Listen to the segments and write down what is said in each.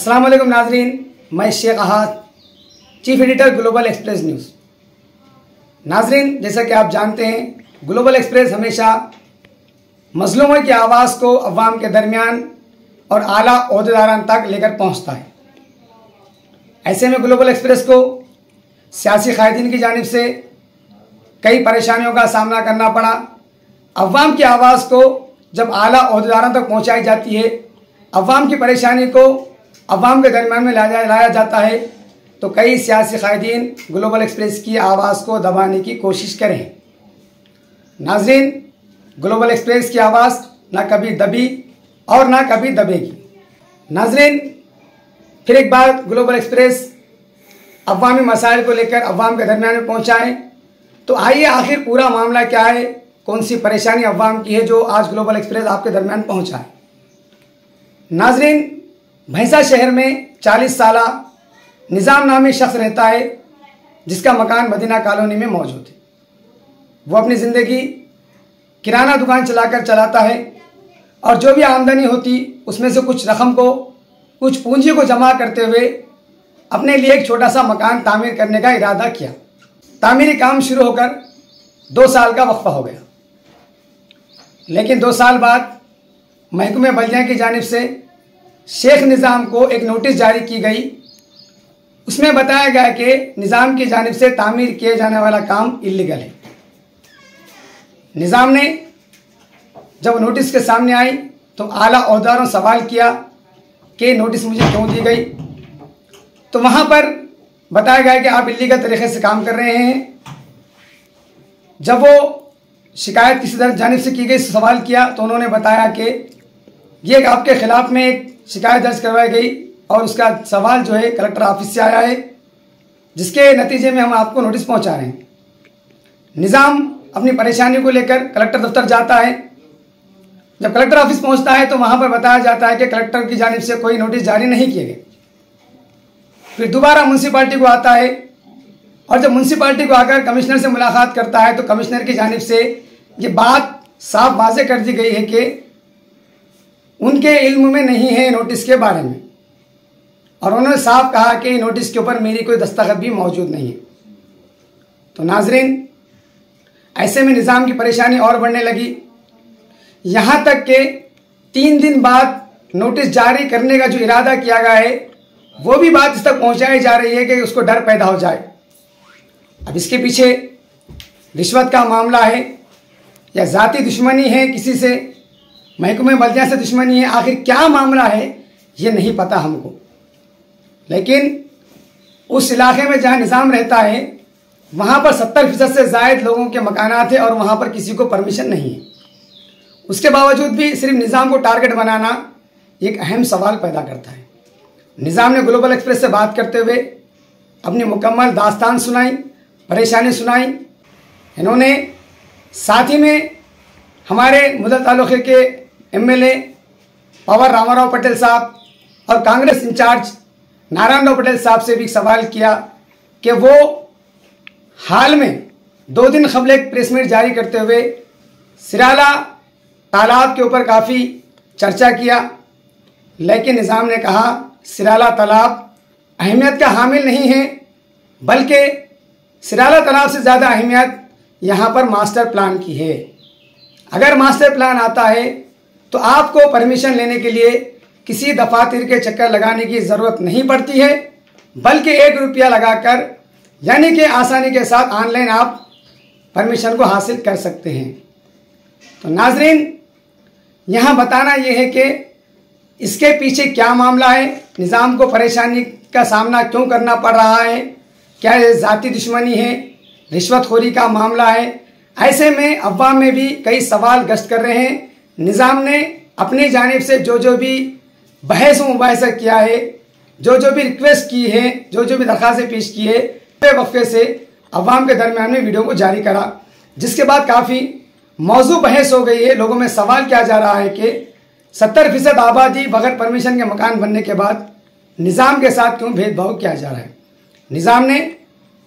अस्सलाम वालेकुम नाजरीन, मैं Sheikh Ahad, chief editor Global Express News. नाजरीन, जैसा कि आप जानते हैं, ग्लोबल एक्सप्रेस हमेशा मजलूमों की आवाज़ को अवाम के दरमियान और आला ओहदेदारान तक लेकर पहुंचता है। ऐसे में ग्लोबल एक्सप्रेस को सियासी कायदीन की जानिब से कई परेशानियों का सामना करना पड़ा। अवाम की आवाज़ को जब आला ओहदेदारों तक पहुंचाई जाती है, अवाम की परेशानी को अवाम के दरमियान में लाया जाता है, तो कई सियासी कायदीन ग्लोबल एक्सप्रेस की आवाज़ को दबाने की कोशिश करें। नाज़रीन, ग्लोबल एक्सप्रेस की आवाज़ ना कभी दबी और ना कभी दबेगी। नाज़रीन, फिर एक बार ग्लोबल एक्सप्रेस अवामी मसाइल को लेकर अवाम के दरमियान में पहुँचाएँ। तो आइए, आखिर पूरा मामला क्या है, कौन सी परेशानी अवाम की है जो आज ग्लोबल एक्सप्रेस आपके दरमियान पहुँचा है। नाज़रीन, भैंसा शहर में 40 साला निज़ाम नामी शख्स रहता है, जिसका मकान मदीना कॉलोनी में मौजूद है। वो अपनी ज़िंदगी किराना दुकान चलाकर चलाता है और जो भी आमदनी होती उसमें से कुछ रकम को, कुछ पूंजी को जमा करते हुए अपने लिए एक छोटा सा मकान तामीर करने का इरादा किया। तामीरी काम शुरू होकर 2 साल का वक्फा हो गया, लेकिन 2 साल बाद महकमे बल्दिया की जानिब से शेख निज़ाम को एक नोटिस जारी की गई। उसमें बताया गया कि निज़ाम की जानिब से तामीर किए जाने वाला काम इल्लीगल है। निज़ाम ने जब नोटिस के सामने आई तो आला ओहदेदारों सवाल किया कि नोटिस मुझे क्यों दी गई। तो वहाँ पर बताया गया कि आप इल्लीगल तरीके से काम कर रहे हैं। जब वो शिकायत किसी जानिब से की गई, सवाल किया, तो उन्होंने बताया कि ये आपके ख़िलाफ़ में एक शिकायत दर्ज करवाई गई और उसका सवाल जो है कलेक्टर ऑफिस से आया है, जिसके नतीजे में हम आपको नोटिस पहुंचा रहे हैं। निज़ाम अपनी परेशानी को लेकर कलेक्टर दफ्तर जाता है। जब कलेक्टर ऑफिस पहुंचता है तो वहां पर बताया जाता है कि कलेक्टर की जानिब से कोई नोटिस जारी नहीं किए गए। फिर दोबारा म्यूनसिपाल्टी को आता है और जब म्यूनसिपाल्टी को आकर कमिश्नर से मुलाकात करता है तो कमिश्नर की जानिब से ये बात साफ वाज़ेह कर दी गई है कि उनके इल्म में नहीं है नोटिस के बारे में, और उन्होंने साफ कहा कि नोटिस के ऊपर मेरी कोई दस्तखत भी मौजूद नहीं है। तो नाजरीन, ऐसे में निज़ाम की परेशानी और बढ़ने लगी, यहाँ तक कि 3 दिन बाद नोटिस जारी करने का जो इरादा किया गया है वो भी बात इस तक पहुँचाई जा रही है कि उसको डर पैदा हो जाए। अब इसके पीछे रिश्वत का मामला है या ज़ाती दुश्मनी है, किसी से महकमे बल्दिया से दुश्मनी है, आखिर क्या मामला है ये नहीं पता हमको। लेकिन उस इलाके में जहाँ निज़ाम रहता है वहाँ पर 70% से ज़ायद लोगों के मकानात हैं और वहाँ पर किसी को परमिशन नहीं है। उसके बावजूद भी सिर्फ निज़ाम को टारगेट बनाना एक अहम सवाल पैदा करता है। निज़ाम ने ग्लोबल एक्सप्रेस से बात करते हुए अपनी मुकम्मल दास्तान सुनाई, परेशानी सुनाई। इन्होंने साथ ही में हमारे मुदल तालुके के MLA पवर रामाराव पटेल साहब और कांग्रेस इंचार्ज नारायण राव पटेल साहब से भी सवाल किया कि वो हाल में 2 दिन कबल एक प्रेस मीट जारी करते हुए सिराला तालाब के ऊपर काफ़ी चर्चा किया, लेकिन निज़ाम ने कहा सिराला तालाब अहमियत का हामिल नहीं है, बल्कि सिराला तालाब से ज़्यादा अहमियत यहाँ पर मास्टर प्लान की है। अगर मास्टर प्लान आता है तो आपको परमिशन लेने के लिए किसी दफातर के चक्कर लगाने की ज़रूरत नहीं पड़ती है, बल्कि 1 रुपया लगाकर यानी कि आसानी के साथ ऑनलाइन आप परमिशन को हासिल कर सकते हैं। तो नाजरीन, यहाँ बताना ये है कि इसके पीछे क्या मामला है, निज़ाम को परेशानी का सामना क्यों करना पड़ रहा है, क्या ये ज़ाती दुश्मनी है, रिश्वतखोरी का मामला है। ऐसे में अवाम में भी कई सवाल गश्त कर रहे हैं। निज़ाम ने अपनी जानिब से जो भी बहस मुबाहिसा किया है, जो भी रिक्वेस्ट की है, जो भी दरख्वास्तें पेश की है, वक्फे से अवाम के दरमियान में वीडियो को जारी करा, जिसके बाद काफ़ी मौजू बहस हो गई है। लोगों में सवाल किया जा रहा है कि 70% आबादी बगैर परमिशन के मकान बनने के बाद निज़ाम के साथ क्यों भेदभाव किया जा रहा है। निज़ाम ने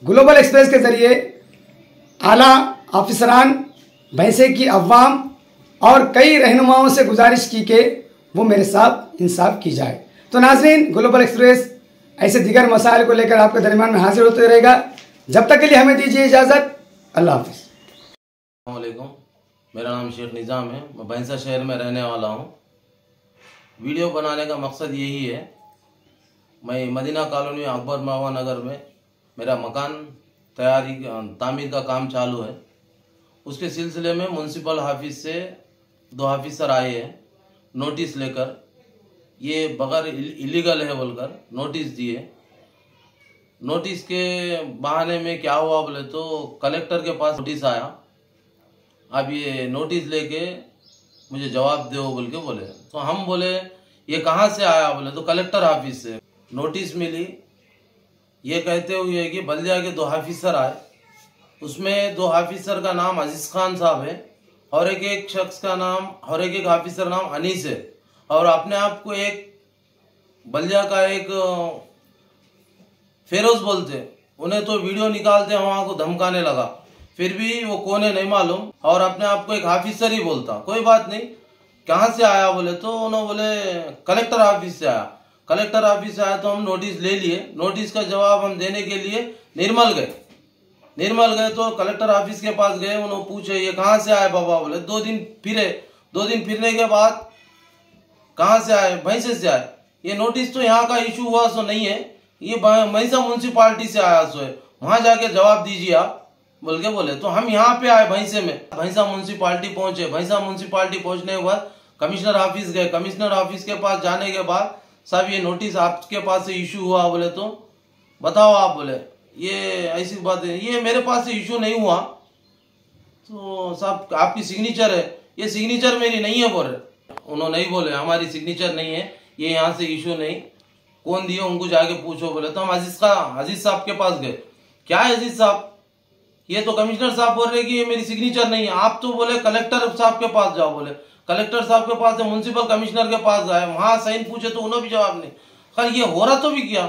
ग्लोबल एक्सप्रेस के ज़रिए आला अफसरान, भैंसे की अवाम और कई रहनुमाओं से गुजारिश की कि वो मेरे साथ इंसाफ की जाए। तो नाज़रीन, ग्लोबल एक्सप्रेस ऐसे दिगर मसाइल को लेकर आपके दरमियान में हाजिर होते रहेगा। जब तक के लिए हमें दीजिए इजाज़त। अल्लाह हाफ़िज़। अस्सलाम वालेकुम, मेरा नाम शेख निज़ाम है। मैं भैंसा शहर में रहने वाला हूँ। वीडियो बनाने का मकसद यही है, मैं मदीना कॉलोनी अकबर मावा नगर में मेरा मकान तामीर का काम चालू है। उसके सिलसिले में म्यूनसिपल ऑफिस से 2 ऑफिसर आए हैं नोटिस लेकर, ये बगैर इलीगल है बोलकर नोटिस दिए। नोटिस के बहाने में क्या हुआ बोले तो कलेक्टर के पास नोटिस आया, अब ये नोटिस लेके मुझे जवाब दो बोल के बोले। तो हम बोले ये कहाँ से आया बोले तो कलेक्टर ऑफिस से नोटिस मिली। ये कहते हुए कि बल्दिया के 2 ऑफिसर आए, उसमें 2 ऑफिसर का नाम अजीज खान साहब है और एक शख्स का नाम और एक ऑफिसर नाम अनीस है, और अपने आप को एक बल्दिया का एक फेरोज बोलते। उन्हें तो वीडियो निकालते वहां को धमकाने लगा, फिर भी वो कौन है नहीं मालूम, और अपने आप को एक ऑफिसर ही बोलता। कोई बात नहीं, कहाँ से आया बोले तो उन्होंने बोले कलेक्टर ऑफिस से आया। कलेक्टर ऑफिस से आया तो हम नोटिस ले लिए। नोटिस का जवाब हम देने के लिए निर्मल गए तो कलेक्टर ऑफिस के पास गए। उन्होंने पूछे ये कहाँ से आए बाबा बोले। 2 दिन फिरे। 2 दिन फिरने के बाद कहाँ से आए, भैंसे से आए। ये नोटिस तो यहाँ का इशू हुआ सो नहीं है, ये भैंसा म्यूनसिपालिटी से आया सो है, वहां जाके जवाब दीजिए आप बोल के बोले। तो हम यहाँ पे आए भैंसे में, भैंसा म्यूनसिपालिटी पहुंचे। भैंसा म्यूनसिपालिटी पहुंचने के बाद कमिश्नर ऑफिस गए। कमिश्नर ऑफिस के पास जाने के बाद साहब ये नोटिस आपके पास से इशू हुआ बोले तो बताओ आप बोले ये ऐसी बात है, ये मेरे पास से इशू नहीं हुआ। तो साहब आपकी सिग्नेचर है, ये सिग्नेचर मेरी नहीं है बोल रहे। उन्होंने नहीं बोले हमारी सिग्नेचर नहीं है, ये यहाँ से इशू नहीं, कौन दिए उनको जाके पूछो बोले। तो हम अजीज साहब के पास गए। क्या है अजीज साहब, ये तो कमिश्नर साहब बोल रहे कि ये मेरी सिग्नेचर नहीं है। आप तो बोले कलेक्टर साहब के पास जाओ बोले। कलेक्टर साहब के पास म्यूनसिपल कमिश्नर के पास गए, वहां साइन पूछे तो उन्होंने भी जवाब नहीं। खैर ये हो रहा तो भी क्या,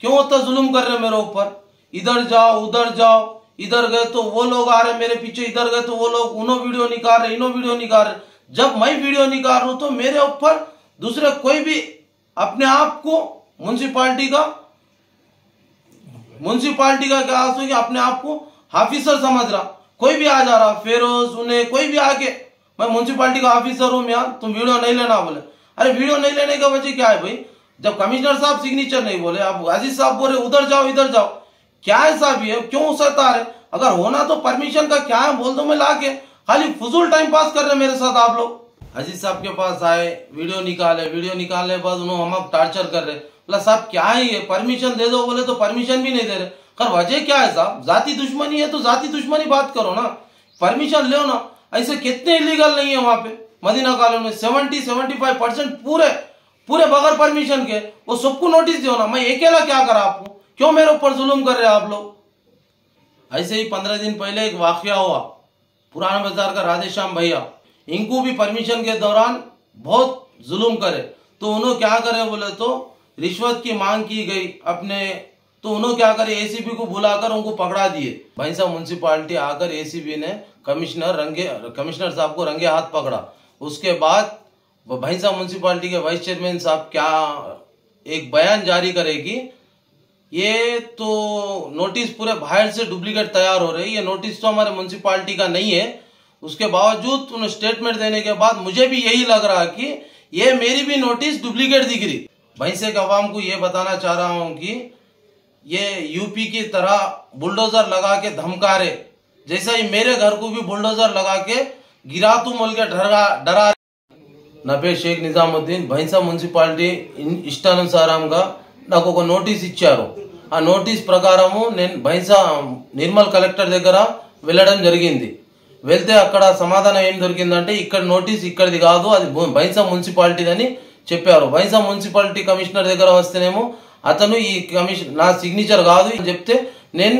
क्यों इतना जुल्म कर रहे मेरे ऊपर, इधर जाओ उधर जाओ, इधर गए तो वो लोग आ रहे मेरे पीछे, इधर गए तो वो लोग उन्होंने वीडियो निकाल रहे, इन्हों वीडियो निकाल रहे। जब मैं वीडियो निकाल रहा हूं तो मेरे ऊपर दूसरे कोई भी अपने आप को म्यूनसिपालिटी का क्या कि अपने आप को ऑफिसर समझ रहा, कोई भी आ जा रहा, फेरोज उन्हें कोई भी आके मैं म्यूनसिपालिटी का ऑफिसर हूं यार, तुम वीडियो नहीं लेना बोले। अरे वीडियो नहीं लेने का वजह क्या है भाई, जब कमिश्नर साहब सिग्नेचर नहीं बोले, अब अजीज साहब बोल रहे उधर जाओ इधर जाओ, क्या है साहब ये, क्यों सता रहे। अगर होना तो परमिशन का क्या है बोल दो, मैं लाके खाली फजूल टाइम पास कर रहे मेरे साथ आप लोग। अजीज साहब के पास आए, वीडियो निकालने के बाद उन्होंने हम टार्चर कर रहे। बोला साहब क्या है ये, परमिशन दे दो बोले तो परमिशन भी नहीं दे रहे। खैर वजह क्या है साहब, जाति दुश्मनी है तो जाति दुश्मनी बात करो ना, परमिशन लो ना। ऐसे कितने इलीगल नहीं है वहां पे मदीना कॉलोनी में, 70-75% पूरे बगैर परमिशन के, वो सबको नोटिस दो ना। मैं अकेला क्या करा आपको, क्यों मेरे ऊपर जुल्म कर रहे आप लोग। ऐसे ही 15 दिन पहले एक वाकया हुआ, पुराना बाजार का राधेश्याम भैया, इनको भी परमिशन के दौरान बहुत जुल्म करे, तो उन्होंने क्या करे बोले तो रिश्वत की मांग की गई अपने, तो उन्होंने क्या करे एसीपी को बुलाकर उनको पकड़ा दिए। भैंसा म्यूनसिपालिटी आकर एसीपी ने कमिश्नर साहब को रंगे हाथ पकड़ा। उसके बाद भैंसा म्यूनसिपालिटी के वाइस चेयरमैन साहब क्या एक बयान जारी करेगी, ये तो नोटिस पूरे बाहर से डुप्लीकेट तैयार हो रहे, ये नोटिस तो हमारे म्यूनसिपालिटी का नहीं है। उसके बावजूद उन्हें स्टेटमेंट देने के बाद मुझे भी यही लग रहा कि ये मेरी भी नोटिस डुप्लीकेट दिख रही। भैंसे के अवाम को ये बताना चाह रहा हूं कि ये यूपी की तरह बुलडोजर लगा के धमका रहे, जैसा ही मेरे घर को भी बुलडोजर लगा के गिरा तू बोल के डरा। नबे शेख निजामुद्दीन भैंसा म्यूनसिपालिटी ఇష్టానుసారంగా నాకు ఒక నోటీస్ ఇచ్చారు। ఆ నోటీస్ ప్రకారము నేను భైంసా నిర్మల్ కలెక్టర్ దగ్గర వెళ్ళడం జరిగింది। వెళ్తే అక్కడ సమాధానం ఏం దొరికిందంటే ఇక్కడ నోటీస్ ఇక్కడిది కాదు, అది భైంసా మున్సిపాలిటీదని చెప్పారు। భైంసా మున్సిపాలిటీ కమిషనర్ దగ్గర వస్తేనేమో అతను ఈ కమిషన్ నా సిగ్నేచర్ కాదు అని చెప్తే, నేను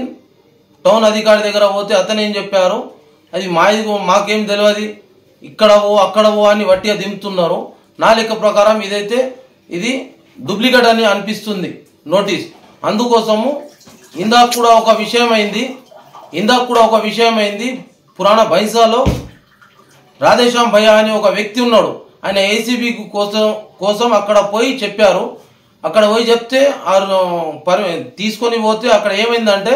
టౌన్ అధికారి దగ్గర పోతే అతను ఏం చెప్పారు, అది మాకేం తెలియదు, ఇక్కడ అక్కడ అని వట్టిగా దింపుతున్నారు। నా లెక్క ప్రకారం ఇదైతే ఇది డూప్లికేట్ అని అనిపిస్తుంది నోటీస్। అందుకోసము ఇందాక కూడా ఒక విషయం అయింది పురాణ భైంసాలో రాధేశ్యామ్ భయ్య అని ఒక వ్యక్తి ఉన్నాడు, ఆయన ఏసీబీ కోసం అక్కడ పోయి చెప్పారు, అక్కడ పోయి చెప్తే తీసుకొని పోతే అక్కడ ఏమైందంటే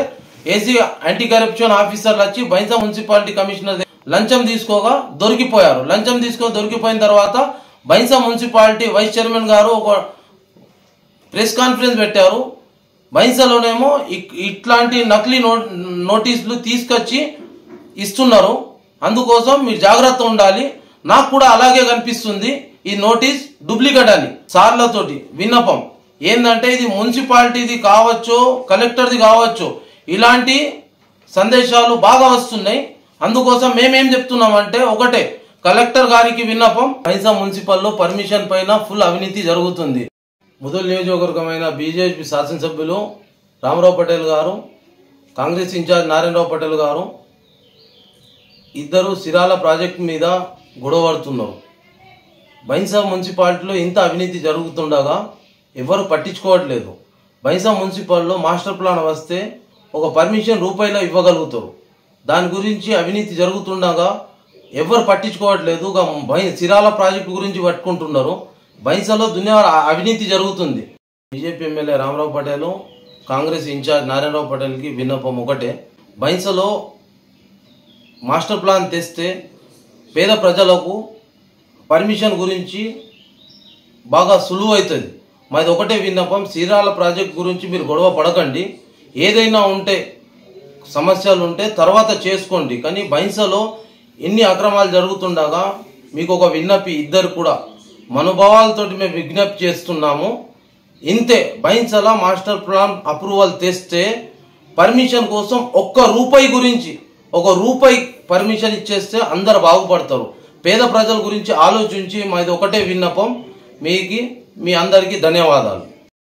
ఏసీ యాంటీ కరప్షన్ ఆఫీసర్లు వచ్చి బైంసా మున్సిపాలిటీ కమిషనర్ లంచం తీసుకోగా దొరికిపోయారు. లంచం దొరికిపోయిన తర్వాత బైంసా మున్సిపాలిటీ వైస్ చైర్మన్ గారు ఒక ప్రెస్ కాన్ఫరెన్స్ పెట్టారు. బైంసాలోనేమో ఇట్లాంటి నకిలీ నోటీసులు తీసుకొచ్చి ఇస్తున్నారు, అందుకోసం మీరు జాగ్రత్త ఉండాలి. నాకు కూడా అలాగే కనిపిస్తుంది. ఈ నోటీస్ డూప్లికేట్ అని సార్లతోటి విన్నపం ఏంటంటే ఇది మున్సిపాలిటీది కావచ్చు, కలెక్టర్ది కావచ్చు, ఇలాంటి సందేశాలు బాగా వస్తున్నాయి. అందుకోసం మేమేం చెప్తున్నామంటే ఒకటే, కలెక్టర్ గారికి విన్నపం, బైంసా మున్సిపల్లో పర్మిషన్ పైన ఫుల్ అవినీతి జరుగుతుంది. ముదల్ నియోజకవర్గమైన బీజేపీ శాసనసభ్యులు రామారావు పటేల్ గారు, కాంగ్రెస్ ఇన్ఛార్జ్ నారాయణరావు పటేల్ గారు ఇద్దరు సిరాల ప్రాజెక్టు మీద గొడవ పడుతున్నారు. బైంసా మున్సిపాలిటీలో ఇంత అవినీతి జరుగుతుండగా ఎవరు పట్టించుకోవట్లేదు. బైంసా మున్సిపాలిటీలో మాస్టర్ ప్లాన్ వస్తే ఒక పర్మిషన్ రూపాయలో ఇవ్వగలుగుతారు. దాని గురించి అవినీతి జరుగుతుండగా ఎవరు పట్టించుకోవట్లేదు. సిరాల ప్రాజెక్టు గురించి పట్టుకుంటున్నారు. బైంసాలో దునియా అవినీతి జరుగుతుంది. BJP MLA Ramarao Patel, Congress incharge Narayanrao పటేల్కి విన్నపం ఒకటే, బైంసాలో మాస్టర్ ప్లాన్ తెస్తే పేద ప్రజలకు పర్మిషన్ గురించి బాగా సులువు అవుతుంది. మాది ఒకటే విన్నపం, సిరాల ప్రాజెక్ట్ గురించి మీరు గొడవ పడకండి. ఏదైనా ఉంటే సమస్యలు ఉంటే తర్వాత చేసుకోండి. కానీ బైంసాలో ఎన్ని అక్రమాలు జరుగుతుండగా మీకు ఒక విన్నపి, ఇద్దరు కూడా మనోభావాలతోటి మేము విజ్ఞప్తి చేస్తున్నాము. ఇంతే, బైంసాలో మాస్టర్ ప్లాన్ అప్రూవల్ తెస్తే పర్మిషన్ కోసం ఒక రూపాయి పర్మిషన్ ఇచ్చేస్తే అందరు బాగుపడతారు. పేద ప్రజల గురించి ఆలోచించి మాది ఒకటే విన్నపం. మీ అందరికీ ధన్యవాదాలు.